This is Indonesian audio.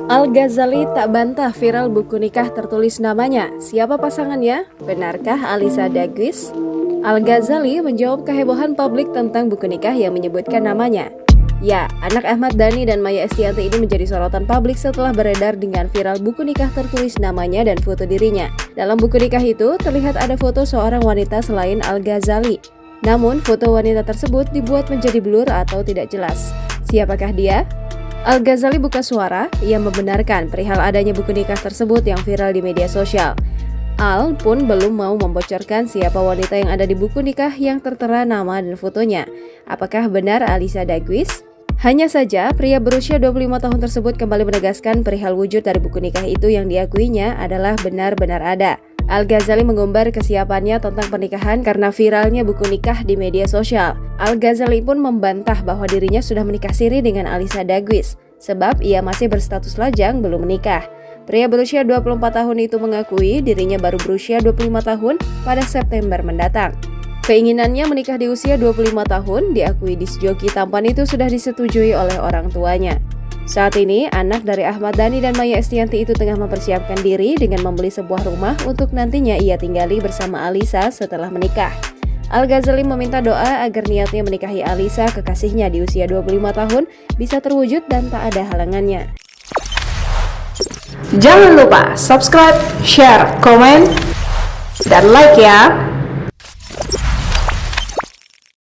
Al-Ghazali tak bantah viral buku nikah tertulis namanya. Siapa pasangannya? Benarkah Alisa Daguis? Al-Ghazali menjawab kehebohan publik tentang buku nikah yang menyebutkan namanya. Ya, anak Ahmad Dhani dan Maya Estianty ini menjadi sorotan publik setelah beredar dengan viral buku nikah tertulis namanya dan foto dirinya. Dalam buku nikah itu terlihat ada foto seorang wanita selain Al-Ghazali. Namun, foto wanita tersebut dibuat menjadi blur atau tidak jelas. Siapakah dia? Al-Ghazali buka suara, ia membenarkan perihal adanya buku nikah tersebut yang viral di media sosial. Al pun belum mau membocorkan siapa wanita yang ada di buku nikah yang tertera nama dan fotonya. Apakah benar Alisa Daguis? Hanya saja, pria berusia 25 tahun tersebut kembali menegaskan perihal wujud dari buku nikah itu yang diakuinya adalah benar-benar ada. Al-Ghazali mengumbar kesiapannya tentang pernikahan karena viralnya buku nikah di media sosial. Al-Ghazali pun membantah bahwa dirinya sudah menikah siri dengan Alisa Daguis, sebab ia masih berstatus lajang belum menikah. Pria berusia 24 tahun itu mengakui dirinya baru berusia 25 tahun pada September mendatang. Keinginannya menikah di usia 25 tahun diakui disc joki tampan itu sudah disetujui oleh orang tuanya. Saat ini, anak dari Ahmad Dhani dan Maya Estianty itu tengah mempersiapkan diri dengan membeli sebuah rumah untuk nantinya ia tinggali bersama Alisa setelah menikah. Al-Ghazali meminta doa agar niatnya menikahi Alisa, kekasihnya di usia 25 tahun, bisa terwujud dan tak ada halangannya. Jangan lupa subscribe, share, komen, dan like ya!